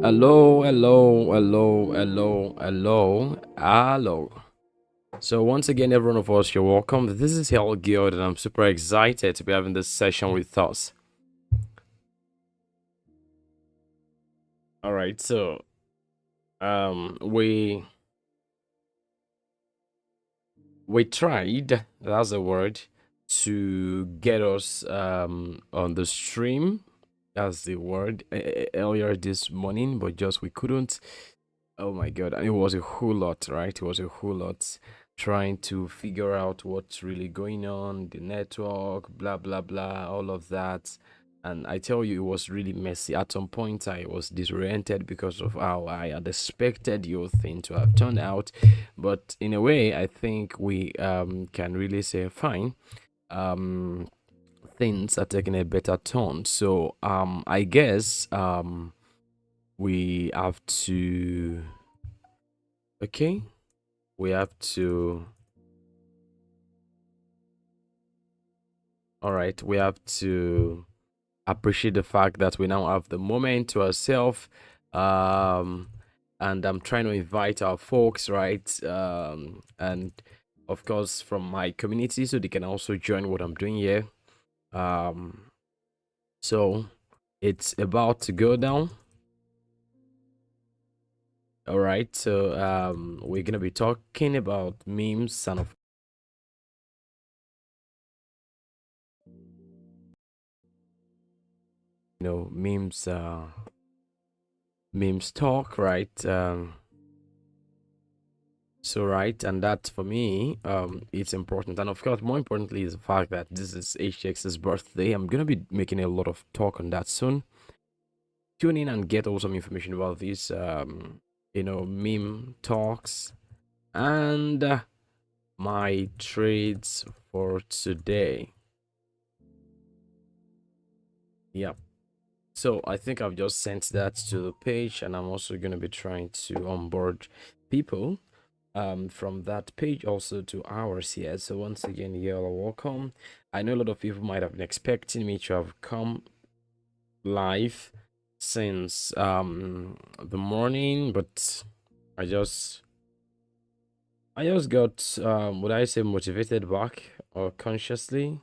Hello, hello, hello, hello, hello, hello. So once again, every one of us, you're welcome. This is Hell Guild, and I'm super excited to be having this session with us. All right, so we tried, that's the word, to get us on the stream. That's the word earlier this morning, but just we couldn't. Oh my god, and it was a whole lot, right? It was a whole lot trying to figure out what's really going on, the network, blah blah blah, all of that. And I tell you, it was really messy. At some point, I was disoriented because of how I had expected your thing to have turned out. But in a way, I think we can really say, fine, things are taking a better turn. So I guess we have to, okay, we have to, all right, we have to appreciate the fact that we now have the moment to ourselves. And I'm trying to invite our folks, right? And of course from my community, so they can also join what I'm doing here. So it's about to go down. All right, so we're gonna be talking about memes and of memes, memes talk, right? So right, and that for me, it's important, and of course, more importantly, is the fact that this is HTX's birthday. I'm gonna be making a lot of talk on that soon. Tune in and get also some information about these, meme talks and my trades for today. Yeah. So I think I've just sent that to the page, and I'm also gonna be trying to onboard people from that page also to ours here. So once again, you all are welcome. I know a lot of people might have been expecting me to have come live since the morning, but I just got would I say motivated back or consciously.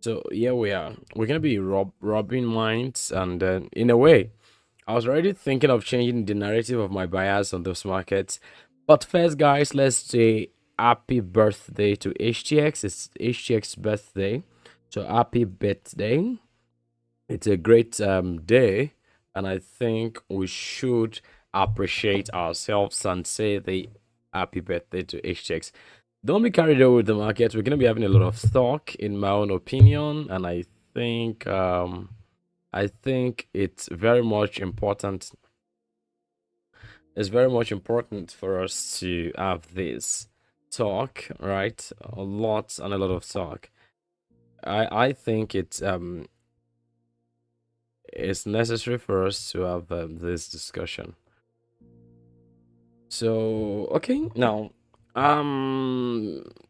So here we are. We're gonna be robbing minds, and in a way, I was already thinking of changing the narrative of my bias on those markets. But first, guys, let's say happy birthday to HTX. It's HTX's birthday. So happy birthday. It's a great day. And I think we should appreciate ourselves and say the happy birthday to HTX. Don't be carried away with the market. We're going to be having a lot of stock, in my own opinion. And I think it's very much important. It's very much important for us to have this talk, right? A lot and a lot of talk. I think it's necessary for us to have this discussion. So okay, now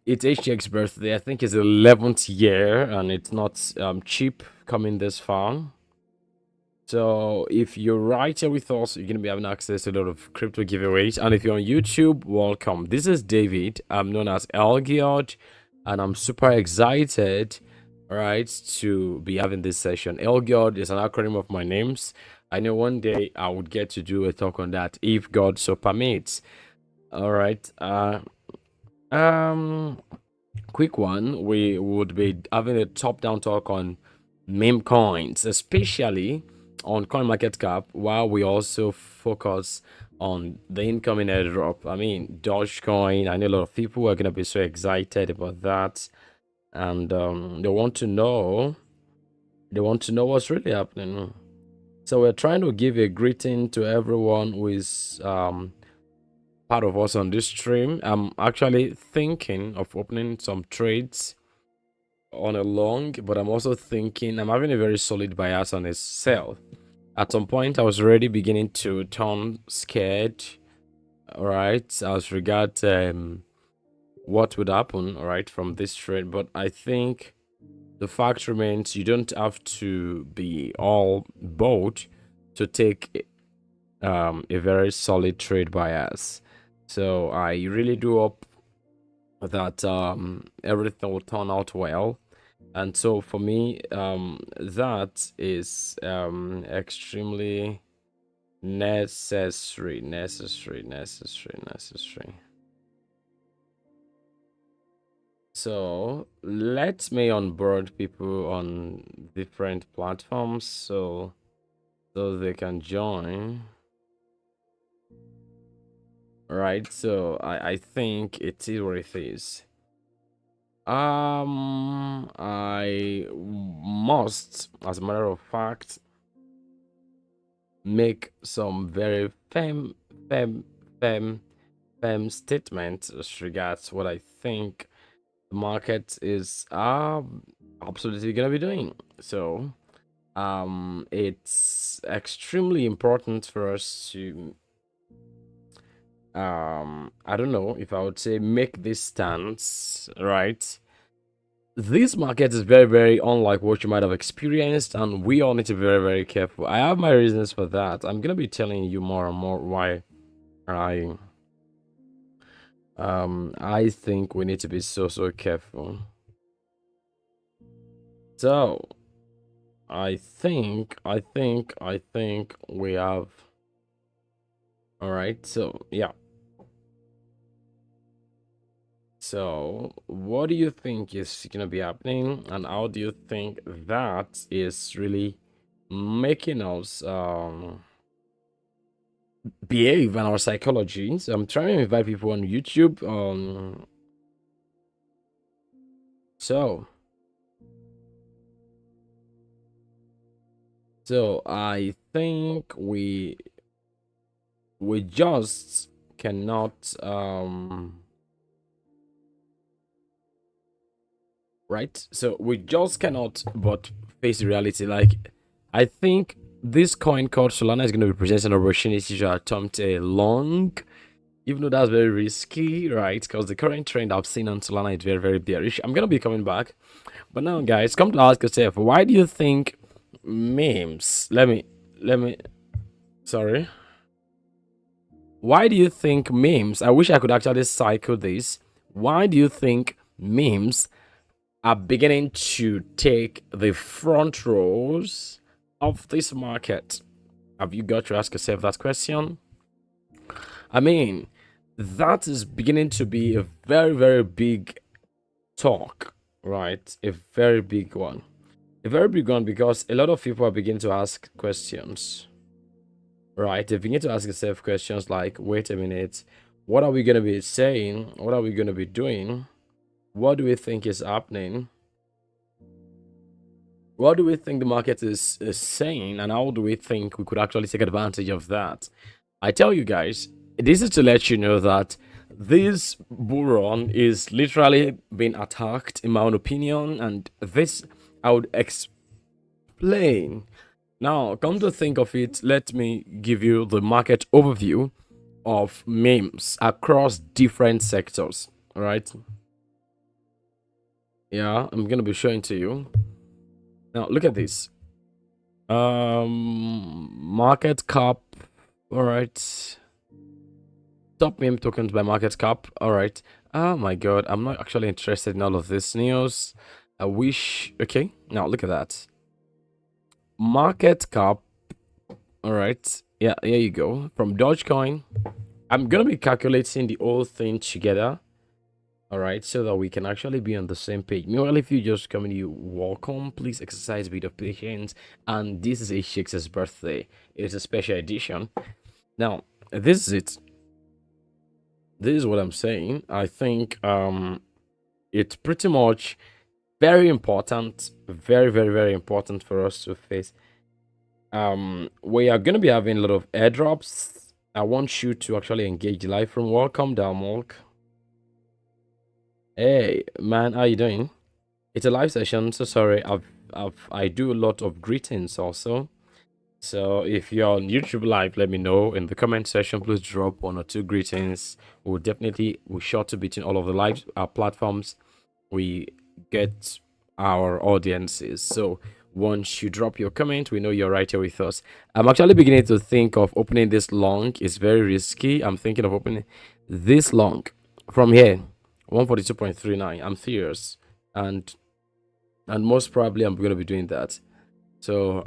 it's HGX birthday. I think it's 11th year, and it's not cheap coming this far. So if you're right here with us, you're gonna be having access to a lot of crypto giveaways. And if you're on YouTube, welcome. This is David. I'm known as Elgiod, and I'm super excited, right, to be having this session. Elgiod is an acronym of my names. I know one day I would get to do a talk on that if God so permits. All right. Um quick one, we would be having a top-down talk on meme coins, especially on CoinMarketCap, while we also focus on the incoming airdrop. I mean, Dogecoin. I know a lot of people are gonna be so excited about that, and they want to know. They want to know what's really happening. So we're trying to give a greeting to everyone who is part of us on this stream. I'm actually thinking of opening some trades on a long, but I'm also thinking I'm having a very solid bias on a sell. At some point, I was already beginning to turn scared, all right, as regards what would happen, all right, from this trade. But I think the fact remains you don't have to be all bold to take a very solid trade bias. So I really do hope that everything will turn out well. And so for me, that is extremely necessary. So let me onboard people on different platforms so they can join. Right, so I think it is what it is. I must, as a matter of fact, make some very firm statements as regards what I think the market is absolutely gonna be doing. So it's extremely important for us to I don't know if I would say make this stance, right? This market is very, very unlike what you might have experienced, and we all need to be very, very careful. I have my reasons for that. I'm gonna be telling you more and more why I I think we need to be so careful. So I think we have, all right. So yeah. So what do you think is gonna be happening, and how do you think that is really making us behave and our psychology. So I'm trying to invite people on YouTube. So I think we just cannot right. So we just cannot but face the reality. Like, I think this coin called Solana is going to be presenting an opportunity to attempt a long, even though that's very risky, right? Because the current trend I've seen on Solana is very, very bearish. I'm gonna be coming back, but now, guys, come to ask yourself, why do you think memes? Let me. Sorry. Why do you think memes? I wish I could actually cycle this. Why do you think memes are beginning to take the front rows of this market? Have you got to ask yourself that question? I mean, that is beginning to be a very, very big talk, right? A very big one. A very big one because a lot of people are beginning to ask questions, right? They begin to ask themselves questions like, wait a minute, what are we going to be saying? What are we going to be doing? What do we think is happening? What do we think the market is saying? And how do we think we could actually take advantage of that? I tell you guys, this is to let you know that this Bullrun is literally being attacked, in my own opinion, and this I would explain. Now, come to think of it, let me give you the market overview of memes across different sectors. All right. Yeah, I'm gonna be showing to you. Now, look at this. Market cap. All right. Top meme tokens by market cap. All right. Oh my god, I'm not actually interested in all of this news. I wish. Okay, now look at that. Market cap. All right. Yeah, here you go. From Dogecoin. I'm gonna be calculating the whole thing together. All right, so that we can actually be on the same page. Meanwhile, if you just come in, you welcome. Please exercise a bit of patience. And this is a Shakespeare's birthday. It's a special edition. Now, this is it. This is what I'm saying. I think it's pretty much very important, very, very, very important for us to face. We are gonna be having a lot of airdrops. I want you to actually engage live from. Welcome down, Molk. Hey man, how you doing? It's a live session, so sorry. I do a lot of greetings also. So if you're on YouTube live, let me know in the comment section. Please drop 1 or 2 greetings. We're sure to be in all of the live platforms. We get our audiences. So once you drop your comment, we know you're right here with us. I'm actually beginning to think of opening this long. It's very risky. I'm thinking of opening this long from here, 142.39. I'm serious, and most probably I'm going to be doing that. So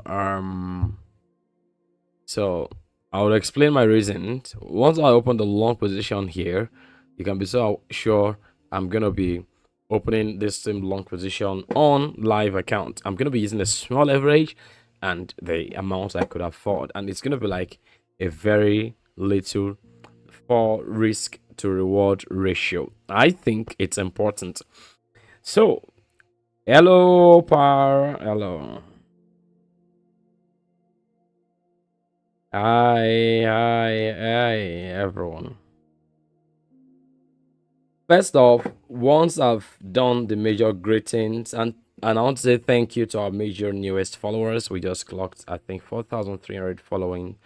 so I'll explain my reasons. Once I open the long position here, you can be so sure I'm gonna be opening this same long position on live account. I'm gonna be using a small leverage and the amount I could afford, and it's gonna be like a very little for risk to reward ratio. I think it's important. So hello par, hello. Hi, everyone. First off, once I've done the major greetings, and I want to say thank you to our major newest followers. We just clocked, I think, 4,300 following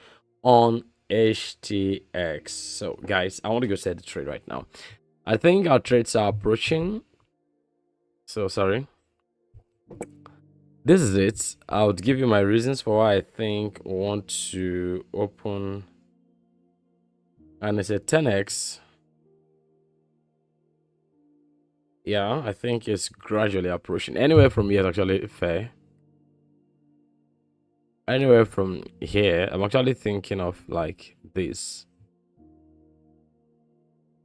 on HTX. So, guys, I want to go set the trade right now. I think our trades are approaching. So, sorry. This is it. I would give you my reasons for why I think we want to open, and it's a 10x. Yeah, I think it's gradually approaching. Anywhere from here is actually fair. Anywhere from here, I'm actually thinking of like this.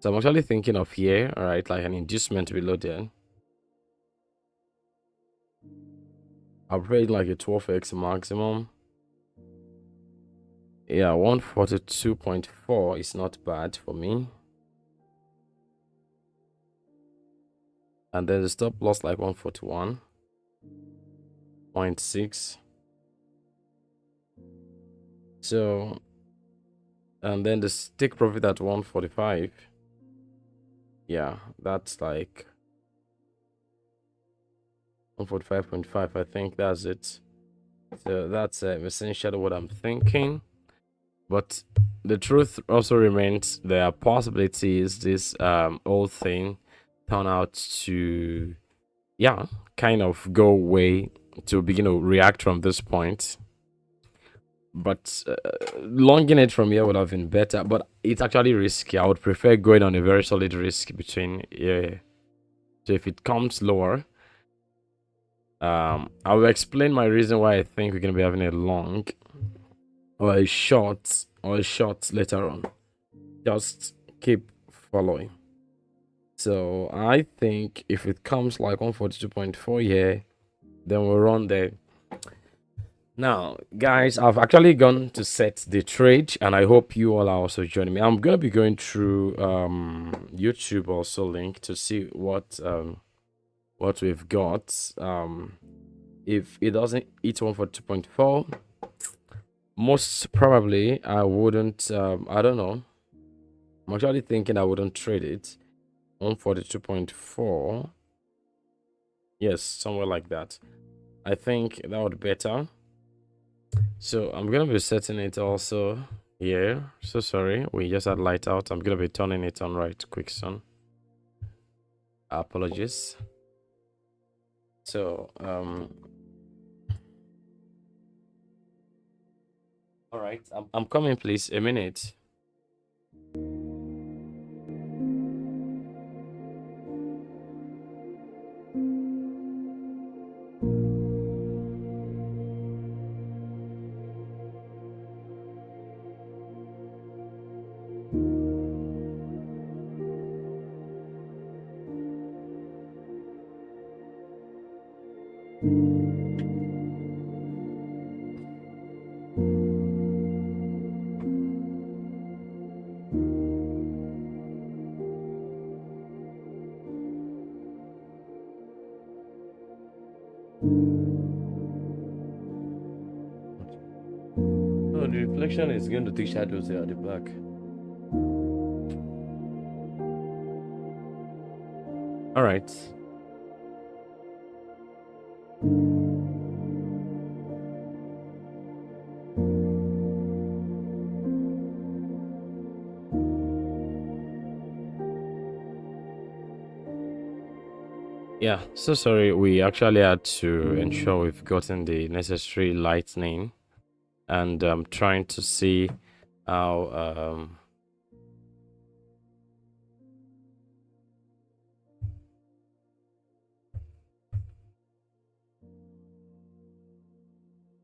So I'm actually thinking of here, all right, like an inducement below there. I'll pay like a 12x maximum. Yeah, 142.4 is not bad for me. And then the stop loss like 141.6. So, and then the take profit at 145. Yeah, that's like 145.5. I think that's it. So that's essentially what I'm thinking. But the truth also remains, there are possibilities this whole thing turn out to, yeah, kind of go away, to begin to react from this point. But longing it from here would have been better, but it's actually risky. I would prefer going on a very solid risk between, yeah. So if it comes lower, I will explain my reason why I think we're gonna be having a long or a short later on. Just keep following. So I think if it comes like 142.4 here, then we'll run there. Now, guys, I've actually gone to set the trade, and I hope you all are also joining me. I'm gonna be going through YouTube also link to see what we've got. If it doesn't hit 142.4, most probably I wouldn't. I don't know. I'm actually thinking I wouldn't trade it. 142.4. Yes, somewhere like that. I think that would be better. So I'm gonna be setting it also here. So sorry, we just had light out. I'm gonna be turning it on right quick soon. Apologies. So all right, I'm coming, please. A minute. Oh, the reflection is going to take shadows here at the back. All right. Yeah, so sorry. We actually had to ensure we've gotten the necessary lightning, and trying to see how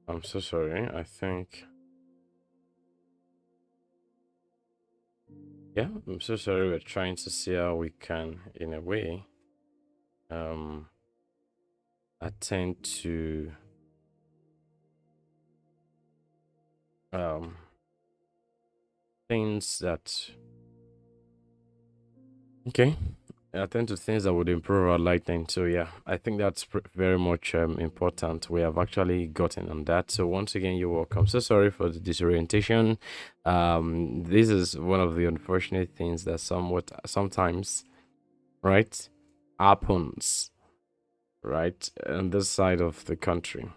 I'm so sorry. I think, yeah, I'm so sorry. We're trying to see how we can, in a way, attend to things that, okay, attend to things that would improve our lightning. So yeah, I think that's very much important. We have actually gotten on that. So once again, you're welcome. So sorry for the disorientation. This is one of the unfortunate things that sometimes, right, happens, right, on this side of the country.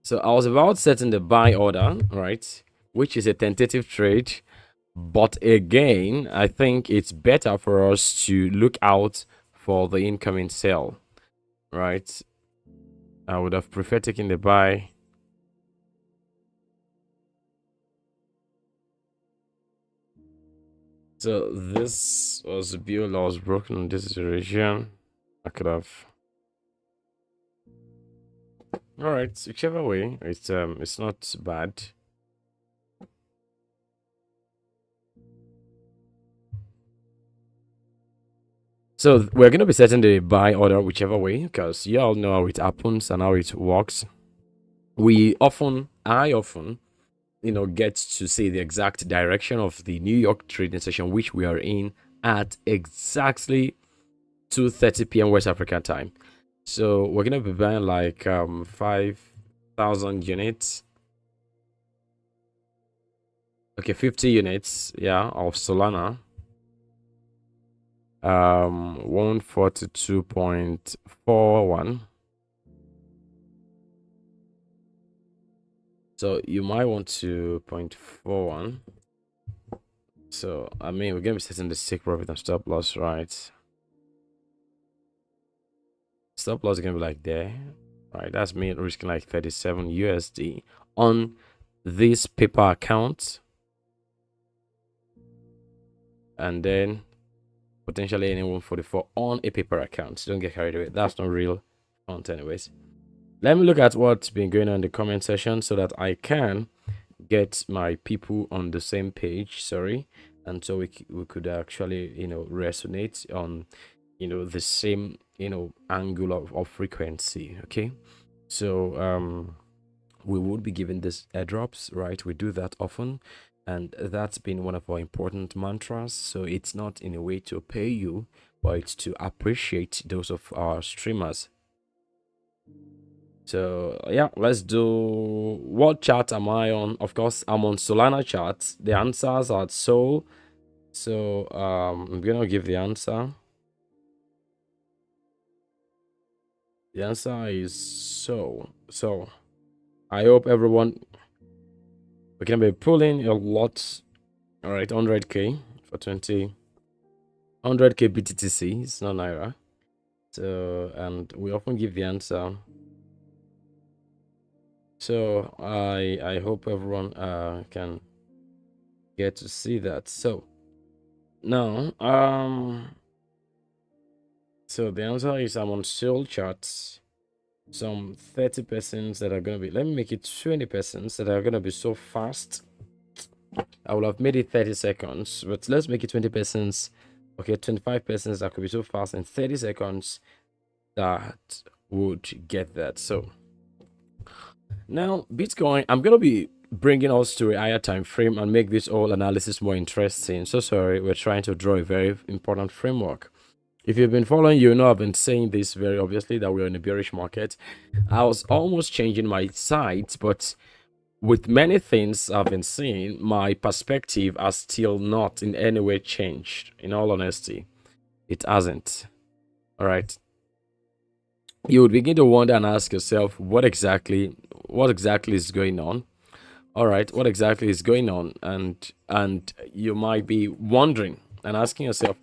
So I was about setting the buy order, right, which is a tentative trade. But again, I think it's better for us to look out for the incoming sell, right? I would have preferred taking the buy. So this was the build that was broken in this region. I could have. All right, whichever way, it's not bad. So we're going to be setting the buy order whichever way, because you all know how it happens and how it works. I often get to see the exact direction of the New York trading session, which we are in at exactly 2:30 p.m. West African time. So we're gonna be buying like 5,000 units. Okay, 50 units, yeah, of Solana. 142.41. So you might want to 0.41. So I mean, we're gonna be setting the take profit and stop loss, right? Stop loss is gonna be like there, right? That's me risking like 37 USD on this paper account, and then potentially any 144 on a paper account. So don't get carried away. That's not real font, anyways. Let me look at what's been going on in the comment section so that I can get my people on the same page. Sorry, and so we could actually resonate on the same angle of frequency. Okay, so we would be giving this airdrops, right? We do that often, and that's been one of our important mantras. So it's not in a way to pay you, but it's to appreciate those of our streamers. So yeah, let's do, what chart am I on? Of course, I'm on Solana charts. The answers are Sol. So I'm gonna give the answer. The answer is Sol. So I hope everyone, we can be pulling a lot. All right, 100k for 100k BTTC. It's not Naira. So, and we often give the answer. So I hope everyone can get to see that. So now so the answer is I'm on Sol charts. Some 30 persons that are gonna be, let me make it 20 persons that are gonna be so fast. I will have made it 30 seconds, but let's make it 20 persons. Okay, 25 persons that could be so fast in 30 seconds that would get that. So now Bitcoin, I'm gonna be bringing us to a higher time frame and make this whole analysis more interesting. So sorry, we're trying to draw a very important framework. If you've been following, you know I've been saying this very obviously that we're in a bearish market. I was almost changing my sides, but with many things I've been seeing, my perspective has still not in any way changed. In all honesty, it hasn't. All right. You would begin to wonder and ask yourself, what exactly is going on? All right, what exactly is going on? And you might be wondering and asking yourself,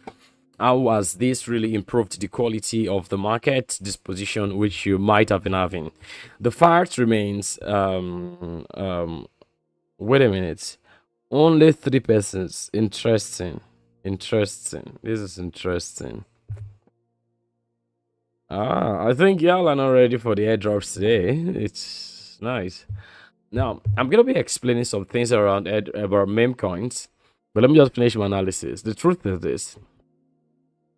how has this really improved the quality of the market disposition which you might have been having? The fact remains, wait a minute, only 3 persons. Interesting. This is interesting. I think y'all are not ready for the airdrops today. It's nice. Now I'm gonna be explaining some things around about meme coins, but let me just finish my analysis. The truth is this: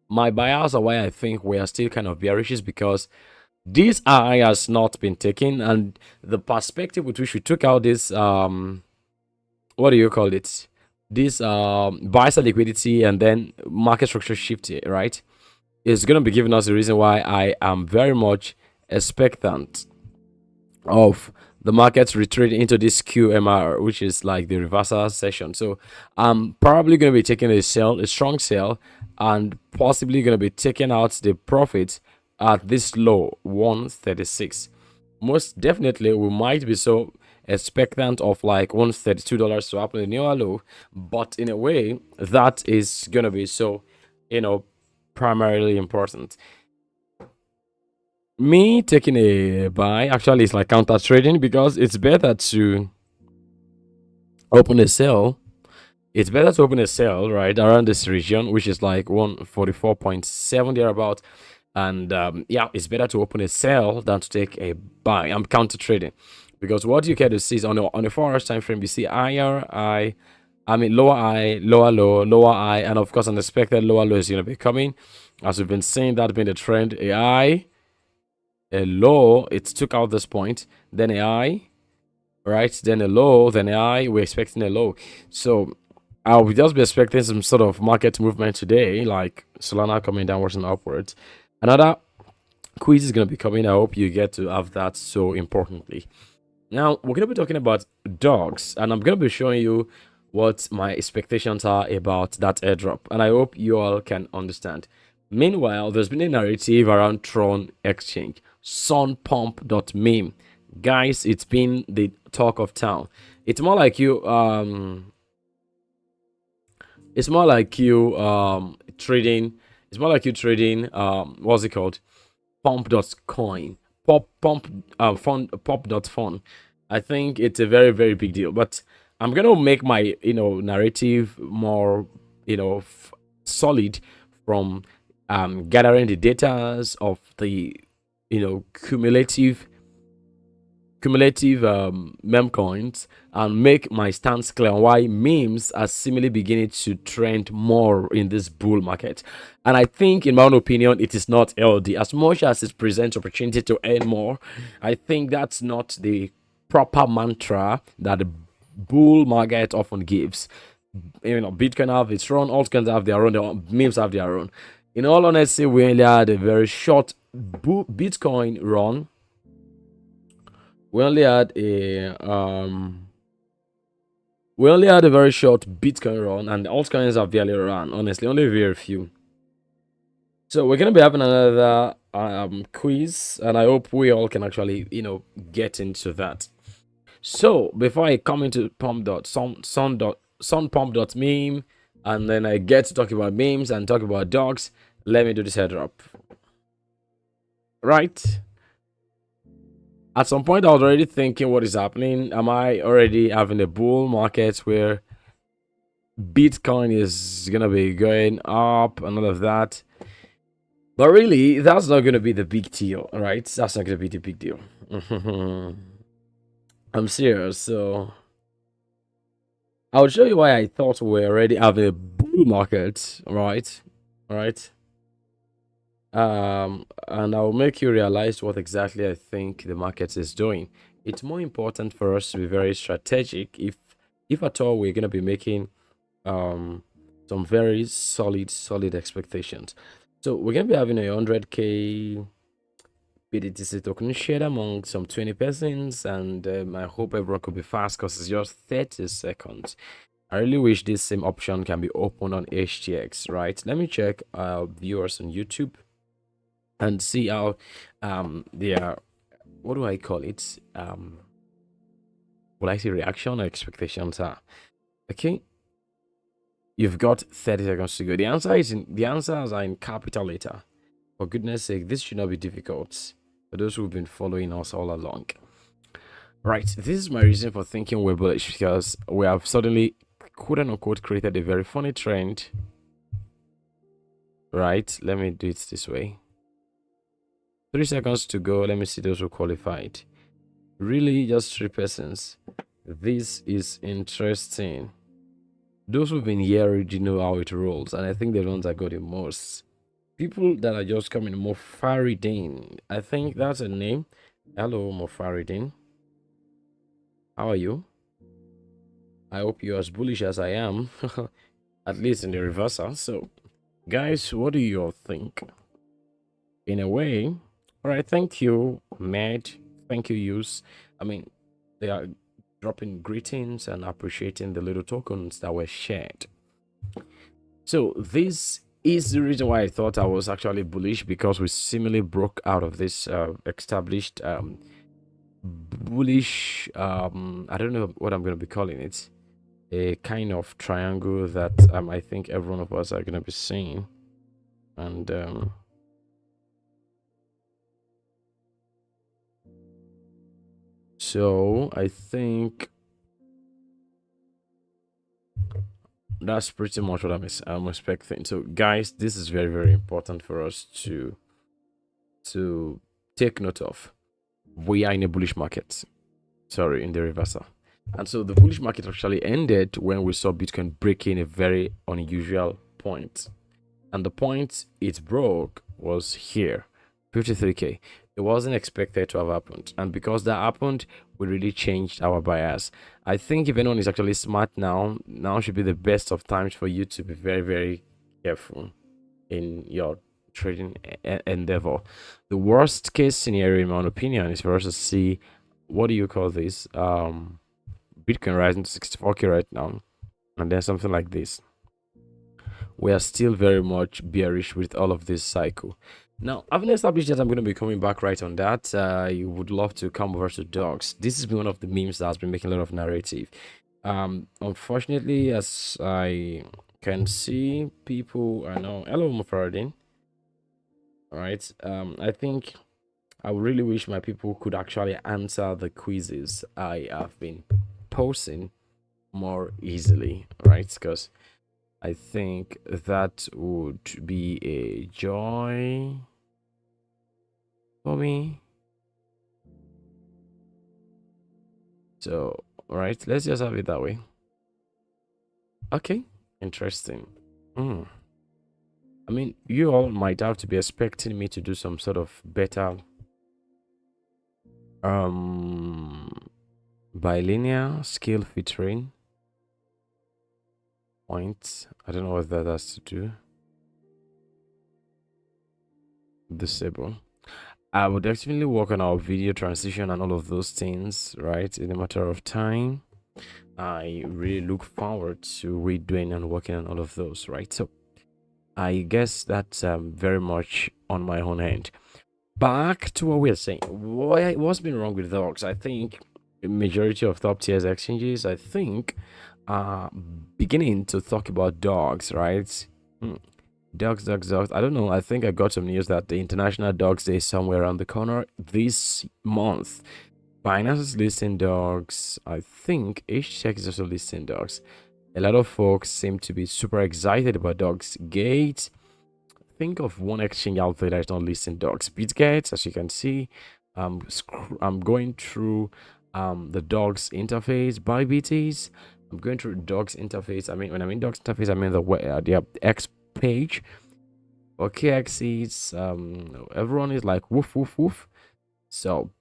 my bias or why I think we are still kind of bearish is because this high has not been taken, and the perspective with which we took out this what do you call it, this buy side liquidity and then market structure shift, right, is going to be giving us the reason why I am very much expectant of the markets retreat into this QMR, which is like the reversal session. So I'm probably going to be taking a strong sell, and possibly going to be taking out the profit at this low 136. Most definitely we might be so expectant of like $132 to happen in the newer low, but in a way that is going to be so primarily important. Me taking a buy actually is like counter trading, because it's better to open a sell. It's better to open a sell right around this region, which is like 144.7 thereabout, and yeah, it's better to open a sell than to take a buy. I'm counter trading because what you get to see is on a 4 hours time frame, you see lower high, lower low, lower high, and of course an expected lower low is going to be coming, as we've been saying. That been the trend. A high, a low, it took out this point, then a high, right? Then a low, then a high. We're expecting a low. So I'll just be expecting some sort of market movement today, like Solana coming downwards and upwards. Another quiz is going to be coming. I hope you get to have that so importantly. Now, we're going to be talking about dogs, and I'm going to be showing you what my expectations are about that airdrop, and I hope you all can understand. Meanwhile, there's been a narrative around Tron Exchange, sunpump.meme. Guys, it's been the talk of town. It's more like you trading. It's more like you trading what's it called? Pump.coin. Pop.fun. I think it's a very, very big deal. But I'm gonna make my narrative more solid from gathering the data of the cumulative meme coins and make my stance clear on why memes are seemingly beginning to trend more in this bull market. And I think, in my own opinion, it is not healthy. As much as it presents opportunity to earn more, I think that's not the proper mantra that the bull market often gives. Bitcoin have its own, altcoins have their own, memes have their own. In all honesty, we only had a very short Bitcoin run. We only had a very short Bitcoin run, and altcoins have barely run. Honestly, only very few. So we're gonna be having another quiz, and I hope we all can actually get into that. So before I come into sunpump.meme, and then I get to talk about memes and talk about dogs, let me do this airdrop. Right. At some point, I was already thinking, what is happening? Am I already having a bull market where Bitcoin is gonna be going up and all of that? But really, that's not gonna be the big deal, right? That's not gonna be the big deal. I'm serious. So I'll show you why I thought we're already having a bull market, right? And I'll make you realize what exactly I think the market is doing. It's more important for us to be very strategic if at all we're going to be making some very solid expectations. So we're going to be having a 100k BTC token shared among some 20 persons, and I hope everyone could be fast because it's just 30 seconds. I really wish this same option can be open on HTX, right? Let me check viewers on YouTube and see how their, what do I call it, what I say, reaction or expectations are. Okay, you've got 30 seconds to go. The answers are in capital letter. For goodness sake, this should not be difficult for those who've been following us all along. Right, this is my reason for thinking we're bullish, because we have suddenly, quote unquote, created a very funny trend. Right, let me do it this way. 3 seconds to go. Let me see those who qualified. Really, just 3 persons. This is interesting. Those who've been here already know how it rolls, and I think they're the ones that got the most. People that are just coming, Mofaridin. I think that's a name. Hello, Mofaridin. How are you? I hope you're as bullish as I am, at least in the reversal. So, guys, what do you all think? In a way, all right, thank you, Med. Thank you, Use. I mean, they are dropping greetings and appreciating the little tokens that were shared. So this is the reason why I thought I was actually bullish, because we seemingly broke out of this established bullish, I don't know what I'm going to be calling it, a kind of triangle that I think every one of us are going to be seeing. And so I think that's pretty much what I'm expecting. So guys, this is very, very important for us to take note of. We are in a bullish market, sorry, in the reversal. And so the bullish market actually ended when we saw Bitcoin breaking a very unusual point, and the point it broke was here. 53K. It wasn't expected to have happened, and because that happened, we really changed our bias. I think if anyone is actually smart now should be the best of times for you to be very, very careful in your trading endeavor. The worst case scenario, in my opinion, is for us to see, what do you call this? Bitcoin rising to 64K right now, and then something like this. We are still very much bearish with all of this cycle. Now, having established that, I'm going to be coming back right on that. I would love to come over to dogs. This has been one of the memes that has been making a lot of narrative. Unfortunately, as I can see, people are now, hello Mufaradin. All right. I think I would really wish my people could actually answer the quizzes I have been posting more easily, right? Because I think that would be a joy for me. So, all right, let's just have it that way. Okay, interesting. I mean, you all might have to be expecting me to do some sort of better bilinear scale featuring points. I don't know what that has to do. Disable. I would definitely work on our video transition and all of those things, right, in a matter of time. I really look forward to redoing and working on all of those, right? So I guess that's very much on my own hand. Back to what we're saying. What's been wrong with dogs? I think the majority of top tier exchanges, I think, are beginning to talk about dogs, right? Dogs. I don't know. I think I got some news that the International Dogs Day is somewhere around the corner this month. Binance is listing dogs. I think HTech is also listing dogs. A lot of folks seem to be super excited about dogs. Gate. Think of one exchange out there that is not listing dogs. Bitget, as you can see. I'm going through the dogs interface by BTs. I'm going through dogs interface. I mean, when I mean dogs interface, I mean the X page. Okay, axes. Everyone is like woof woof woof. So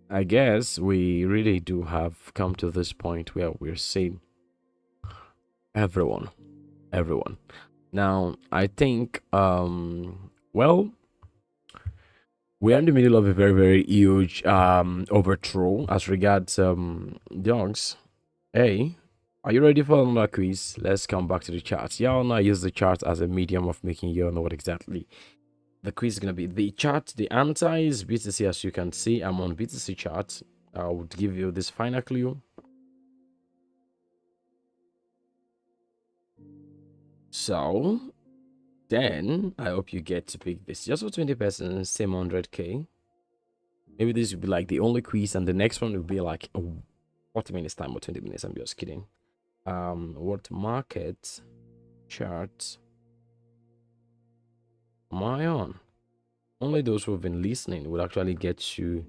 I guess we really do have come to this point where we're seeing everyone. Now I think well, we're in the middle of a very, very huge overthrow as regards dogs. Hey, are you ready for another quiz? Let's come back to the charts. Y'all know I use the chart as a medium of making you know what exactly the quiz is gonna be. The chart, the answer is BTC. As you can see, I'm on BTC chart. I would give you this final clue. So then I hope you get to pick this. Just for 20%, same 100K. Maybe this would be like the only quiz, and the next one will be like 40 minutes time or 20 minutes. I'm just kidding. What market chart am I on? Only those who have been listening will actually get to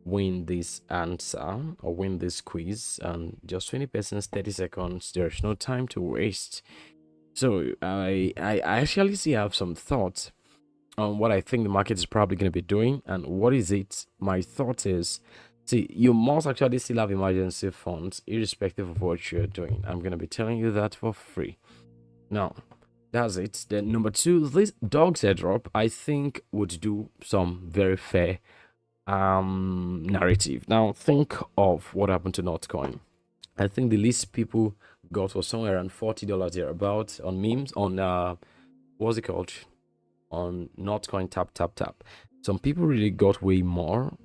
win this answer or win this quiz. And just 20%, 30 seconds. There's no time to waste. So I actually have some thoughts on what I think the market is probably going to be doing. And what is it? My thought is, see, you must actually still have emergency funds irrespective of what you're doing. I'm going to be telling you that for free. Now, that's it. Then number two, this dogs airdrop, I think, would do some very fair narrative. Now, think of what happened to Notcoin. I think the least people got was somewhere around $40 thereabouts on memes, on what's it called, on Notcoin tap. Some people really got way more.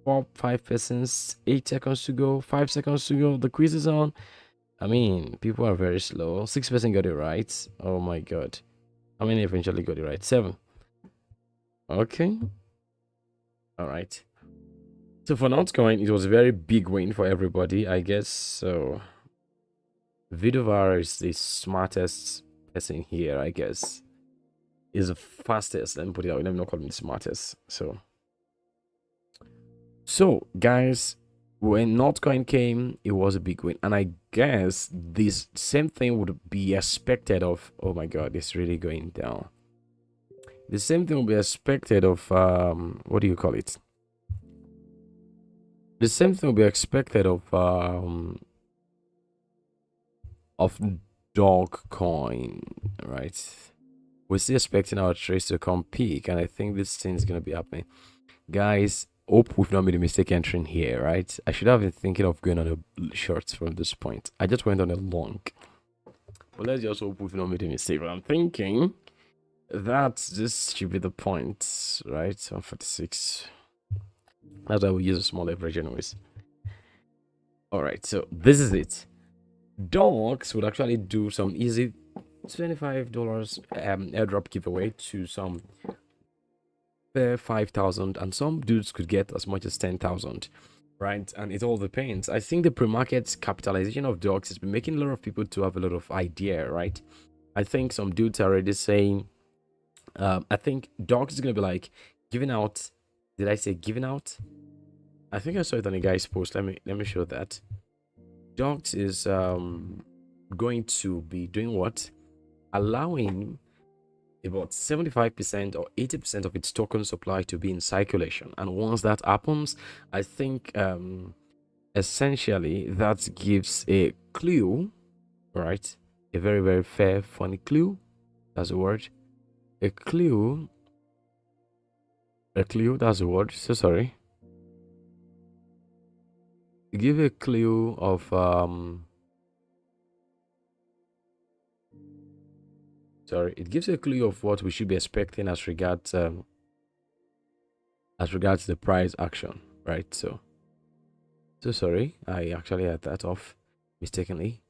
4-5%, 8 seconds to go, 5 seconds to go, the quiz is on. I mean, people are very slow. 6% got it right. Oh my god. How many eventually got it right? 7. Okay. All right. So for Notcoin, it was a very big win for everybody, I guess. So Vidovar is the smartest person here, I guess. Is the fastest. Let me put it out. Let me not call him the smartest. So guys, when Notcoin came, it was a big win, and I guess this same thing would be expected of. Oh my god, it's really going down. The same thing will be expected of what do you call it? The same thing will be expected of dog coin, right? We're still expecting our trace to come peak, and I think this thing is gonna be happening. Guys, hope we've not made a mistake entering here, right? I should have been thinking of going on a short from this point. I just went on a long. But let's just hope we've not made a mistake. But I'm thinking that this should be the point, right? 146. That's why we use a small leverage anyways. Alright, so this is it. Dogs would actually do some easy $25 airdrop giveaway to some 5,000, and some dudes could get as much as 10,000, right? And it all depends. I think the pre-market capitalization of dogs has been making a lot of people to have a lot of idea, right? I think some dudes are already saying I think dogs is gonna be like giving out. Did I say giving out? I think I saw it on a guy's post. Let me show that. Dogs is going to be doing what? Allowing about 75% or 80% of its token supply to be in circulation. And once that happens, I think essentially that gives a clue, right? A very, very fair, funny clue. That's a word. A clue. A clue, that's a word. So sorry. Give a clue of sorry, it gives a clue of what we should be expecting as regards the price action, right? So sorry, I actually had that off mistakenly.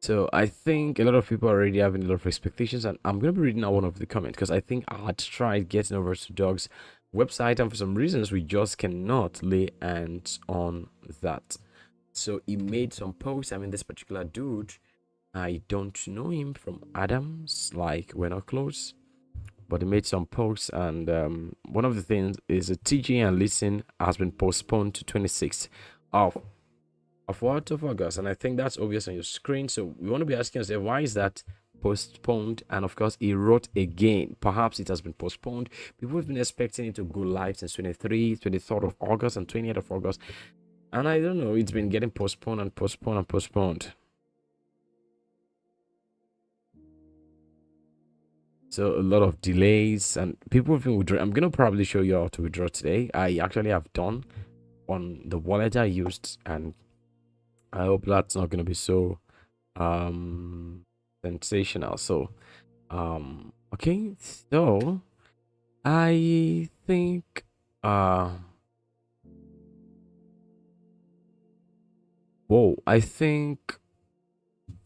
So I think a lot of people are already having a lot of expectations, and I'm gonna be reading out one of the comments because I think I had tried getting over to Dog's website, and for some reasons we just cannot lay hands on that. So he made some posts. I mean, this particular dude, I don't know him from Adams, like we're not close, but he made some posts, and one of the things is a TG and listen has been postponed to 26th of what, of August, and I think that's obvious on your screen. So we want to be asking ourselves, why is that postponed? And of course he wrote again, perhaps it has been postponed. People have been expecting it to go live since 23rd of August and 28th of August, and I don't know, it's been getting postponed and postponed and postponed. So a lot of delays, and people have been withdrawing. I'm gonna probably show you how to withdraw today. I actually have done on the wallet I used, and I hope that's not gonna be so sensational. So okay, so I think whoa, I think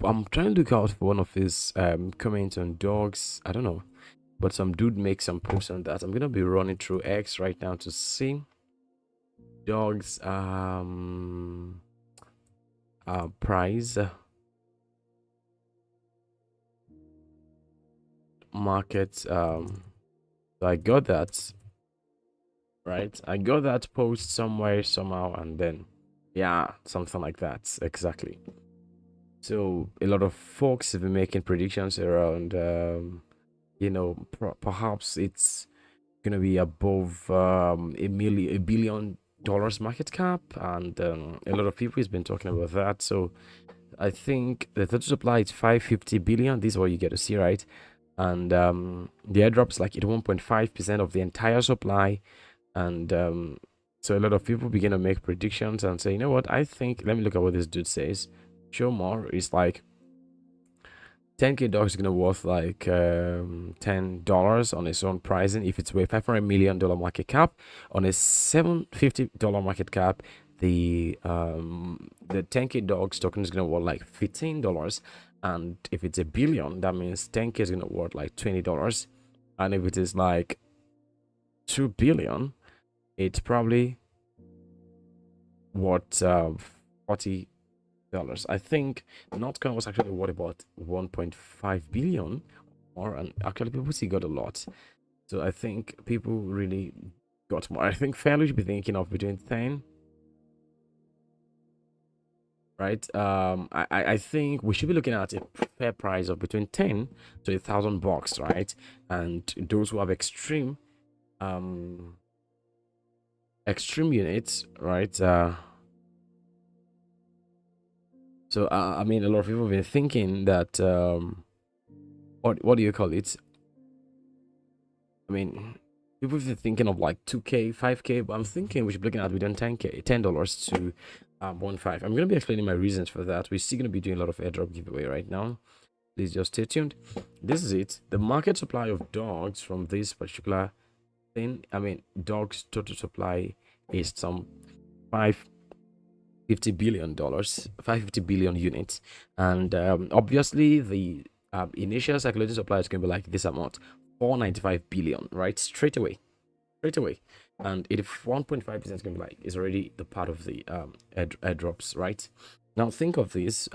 I'm trying to look out for one of his comments on dogs. I don't know, but some dude makes some posts on that. I'm gonna be running through X right now to see dogs price market. So I got that, right? I got that post somewhere somehow, and then yeah, something like that exactly. So a lot of folks have been making predictions around you know, perhaps it's gonna be above $1 billion market cap, and a lot of people has been talking about that. So I think the total supply is 550 billion. This is what you get to see, right? And the airdrops like 1.5% of the entire supply, and so a lot of people begin to make predictions and say, you know what, I think, let me look at what this dude says. Show more is like 10k dogs is gonna worth like $10 on its own pricing if it's worth $500 million market cap. On a $750 market cap, the 10k dogs token is gonna worth like $15, and if it's a billion, that means 10k is gonna worth like $20, and if it is like 2 billion, it's probably worth $40. I think Notcoin was actually worth about 1.5 billion more, and actually people see got a lot. So I think people really got more. I think fairly should be thinking of between 10, right? I think we should be looking at a fair price of between 10 to $1,000, right? And those who have um extreme units, right? So I mean, a lot of people have been thinking that what do you call it? I mean, people have been thinking of like 2K, 5K, but I'm thinking we should be looking at within 10K, $10 to 1.5. I'm gonna be explaining my reasons for that. We're still gonna be doing a lot of airdrop giveaway right now. Please just stay tuned. This is it. The market supply of dogs from this particular thing. I mean, dogs total supply is some $550 billion, 550 billion units, and obviously the initial circulating supply is going to be like this amount, 495 billion, right? Straight away, and 81.5% is going to be like is already the part of the airdrops, right? Now think of this.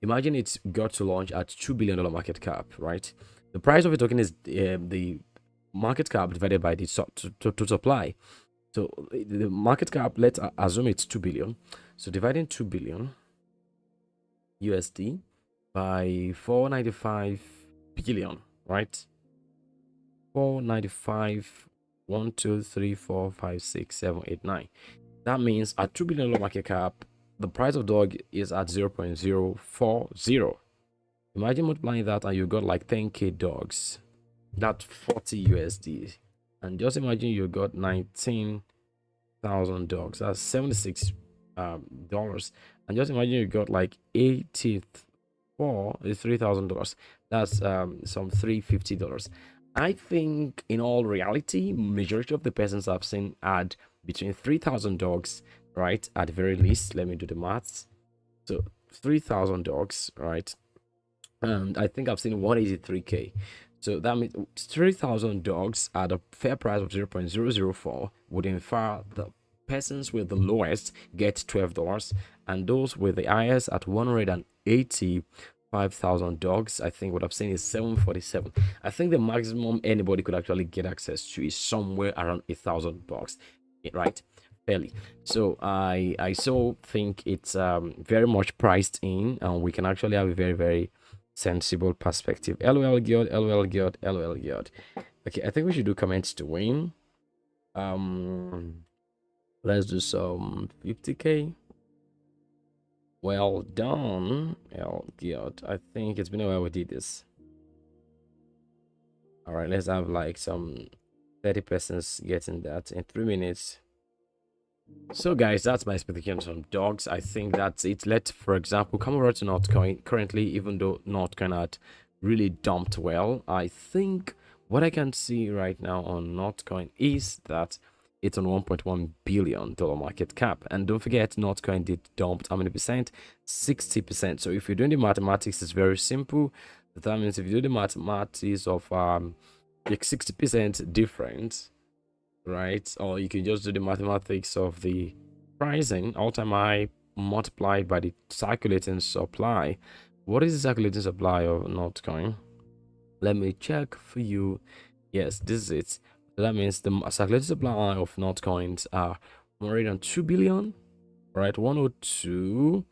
Imagine it's got to launch at $2 billion market cap, right? The price of a token is the market cap divided by the total supply. So the market cap, let's assume it's 2 billion. So dividing 2 billion USD by 495 billion, right? 495, 1, 2, 3, 4, 5, 6, 7, 8, 9. That means at $2 billion market cap, the price of dog is at 0.040. Imagine multiplying that and you got like 10k dogs. That's 40 USD. And just imagine you got 19,000 dogs. That's $76 dollars. And just imagine you got like 84 is $3,000. That's some $350. I think in all reality, majority of the persons I've seen add between 3,000 dogs, right? At the very least, let me do the maths. So 3,000 dogs, right? And I think I've seen 183k. So that means 3,000 dogs at a fair price of 0.004 would infer the persons with the lowest get $12, and those with the highest at 185,000 dogs, I think what I've seen is 747. I think the maximum anybody could actually get access to is somewhere around $1,000, right? Fairly. So I so think it's very much priced in, and we can actually have a very sensible perspective. LOL God, LOL God, LOL God. Okay, I think we should do comments to win. Let's do some 50k. Well done, L God. I think it's been a while we did this. All right, let's have like some 30 persons getting that in 3 minutes. So guys, that's my expectations on dogs. I think that's it. Let's, for example, come over to Notcoin. Currently, even though Notcoin had really dumped well, I think what I can see right now on Notcoin is that it's on $1.1 billion market cap. And don't forget, Notcoin did dump how many percent? 60%. So if you're doing the mathematics, it's very simple. That means if you do the mathematics of like 60% difference, right? Or you can just do the mathematics of the pricing, all-time high multiplied by the circulating supply. What is the circulating supply of Notcoin? Let me check for you. Yes, this is it. That means the circulating supply of Notcoins are 102 billion, right? 102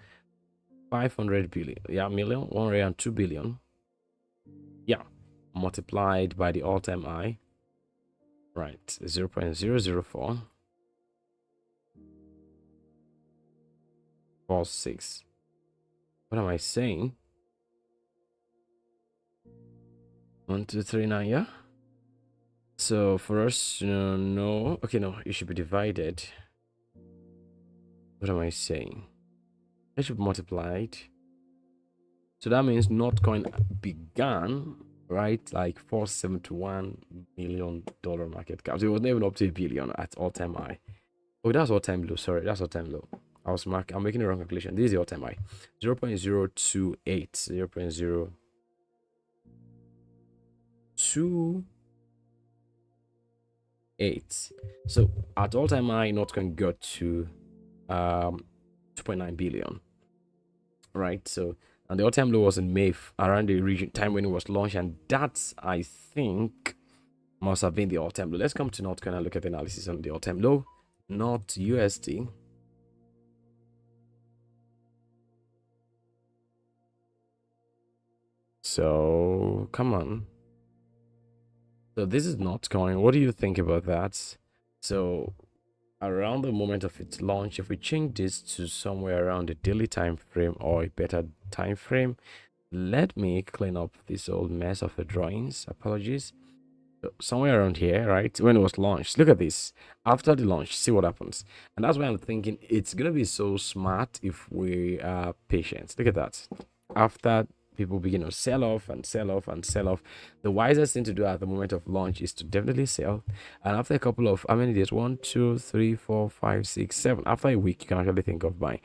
500 billion, yeah, million, 102 billion, yeah, multiplied by the all-time high, right? 0.004 46. What am I saying? 1239, yeah. So for us to know, okay, no, it should be divided. What am I saying? It should be multiplied. So that means Notcoin began, right, like $471 million market cap. So it was never up to $1 billion at all-time high. Oh, that's all-time low. Sorry, that's all-time low. I'm making the wrong calculation. This is the all-time high. 0.028. 0.028. So at all-time high, Notcoin got to 2.9 billion. Right, so and the all-time low was in May, around the region time when it was launched, and that's, I think, must have been the all-time low. Let's come to Notcoin and look at the analysis on the all-time low. Not USD. So come on. So this is not going. What do you think about that? So around the moment of its launch, if we change this to somewhere around the daily time frame or a better time frame, let me clean up this old mess of the drawings. Apologies. So somewhere around here, right? When it was launched. Look at this. After the launch, see what happens. And that's why I'm thinking it's gonna be so smart if we are patient. Look at that. After people begin to sell off and sell off and sell off, the wisest thing to do at the moment of launch is to definitely sell. And after a couple of how many days? 1, 2, 3, 4, 5, 6, 7. After a week, you can actually think of buying.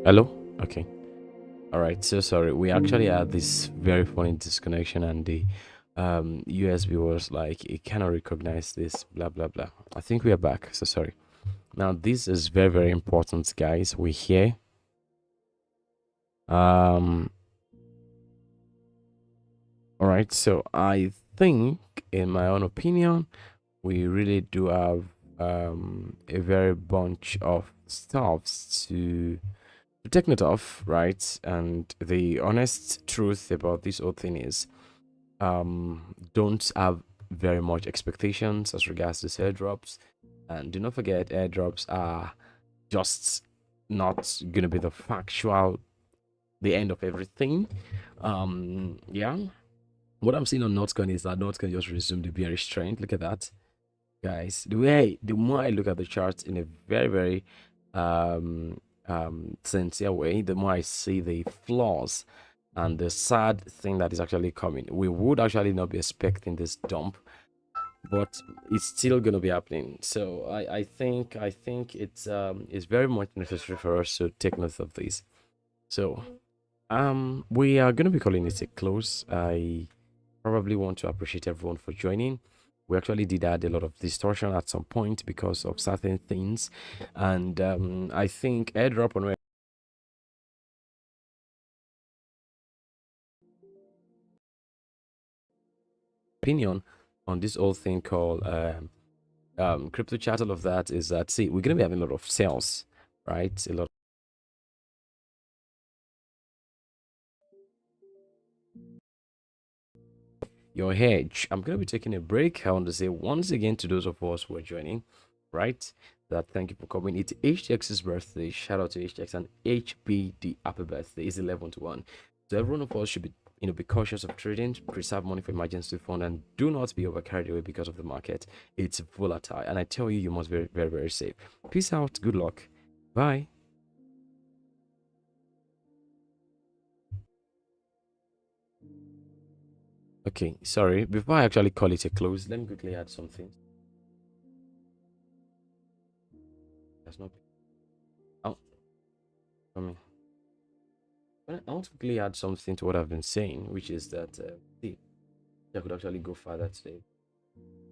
Hello? Okay. All right, so sorry. We actually had this very funny disconnection, and the USB was like, it cannot recognize this, blah blah blah. I think we are back. So sorry. Now this is very very important, guys. We here. Um. All right. So I think, in my own opinion, we really do have a very bunch of stuffs to take note of, right? And the honest truth about this whole thing is, don't have very much expectations as regards to airdrops, and do not forget airdrops are just not gonna be the end of everything. Yeah, what I'm seeing on Notcoin is that Notcoin just resumed the bearish trend. Look at that, guys. The more I look at the charts in a very very sincere way, the more I see the flaws and the sad thing that is actually coming. We would actually not be expecting this dump, but it's still going to be happening. So I think it's very much necessary for us to take note of this. So we are going to be calling it a close. I probably want to appreciate everyone for joining. We actually did add a lot of distortion at some point because of certain things, and I think airdrop on my opinion on this whole thing called crypto chat. All of that is that, see, we're gonna be having a lot of sales, right? A lot. Your hedge. I'm gonna be taking a break. I want to say once again to those of us who are joining, right, that thank you for coming. It's HTX's birthday. Shout out to HTX and HBD. Happy birthday. It's 11 to 1. So every one of us should be, be cautious of trading, preserve money for emergency fund, and do not be over carried away because of the market. It's volatile, and I tell you, you must be very very very safe. Peace out. Good luck. Bye. Okay, sorry. Before I actually call it a close, let me quickly add something. That's not. Oh, I mean, I want to quickly add something to what I've been saying, which is that see, I could actually go further today.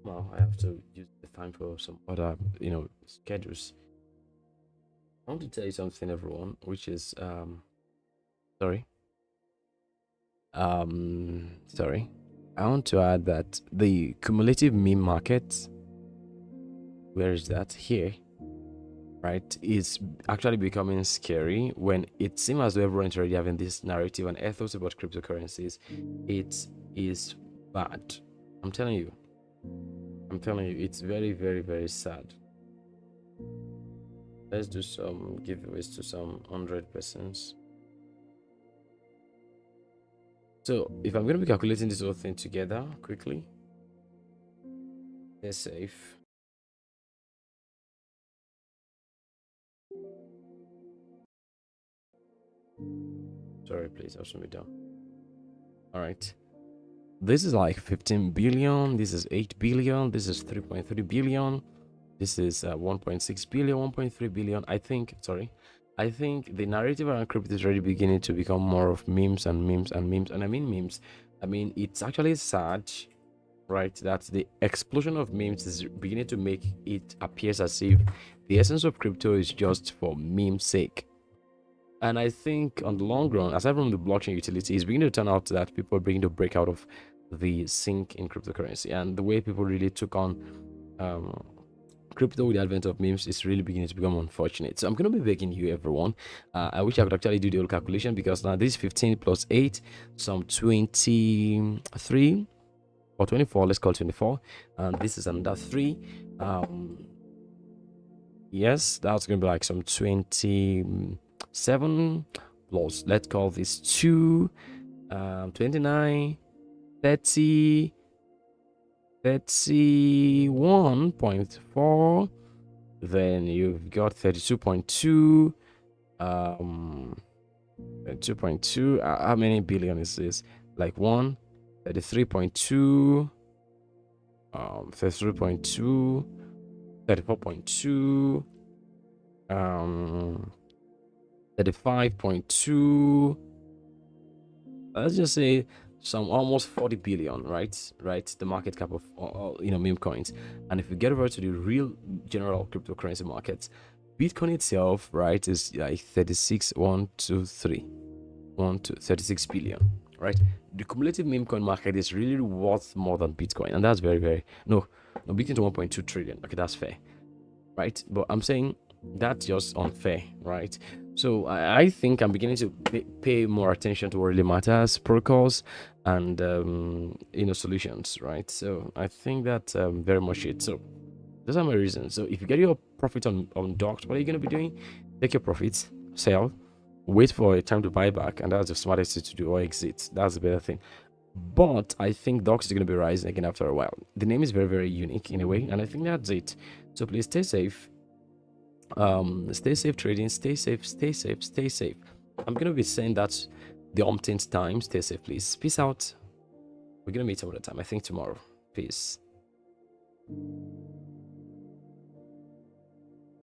Now I have to use the time for some other, schedules. I want to tell you something, everyone, which is sorry. Sorry. I want to add that the cumulative meme market, where is that? Here, right, is actually becoming scary when it seems as though everyone's already having this narrative and ethos about cryptocurrencies. It is bad. I'm telling you. I'm telling you, it's very, very, very sad. Let's do some giveaways to some 100 persons. So if I'm going to be calculating this whole thing together quickly, they're safe. Sorry, please, I'll me down. All right. This is like 15 billion. This is 8 billion. This is 3.3 billion. This is 1.6 billion, 1.3 billion. I think the narrative around crypto is already beginning to become more of memes and memes and memes. And I mean memes. I mean, it's actually sad, right, that the explosion of memes is beginning to make it appears as if the essence of crypto is just for meme sake. And I think on the long run, aside from the blockchain utility, it's beginning to turn out that people are beginning to break out of the sink in cryptocurrency. And the way people really took on crypto with the advent of memes is really beginning to become unfortunate. So I'm going to be begging you, everyone. I wish I could actually do the whole calculation, because now this is 15 plus 8, some 23 or 24. Let's call 24. And this is another 3. Yes, that's going to be like some 27 plus, let's call this 2, 29, 30, 31.4, then you've got 32.2, 2.2, how many billion is this? Like 1, 33.2, 33.2, 34.2, 35.2, let's just say some almost 40 billion, right, the market cap of meme coins. And if we get over to the real general cryptocurrency markets, Bitcoin itself, right, is like 36 billion, right? The cumulative meme coin market is really worth more than Bitcoin, and that's very, very no Bitcoin to 1.2 trillion. Okay, that's fair, right? But I'm saying that's just unfair, right? So I think I'm beginning to pay more attention to what really matters, protocols and solutions, right? So I think that's very much it. So those are my reasons. So if you get your profit on docked, what are you going to be doing? Take your profits, sell, wait for a time to buy back, and that's the smartest thing to do, or exit. That's the better thing. But I think docs is going to be rising again after a while. The name is very, very unique in a way, and I think that's it. So please stay safe. Stay safe trading, stay safe. I'm gonna be saying that the umpteenth time. Stay safe, please. Peace out. We're gonna meet some other time, I think tomorrow. Peace.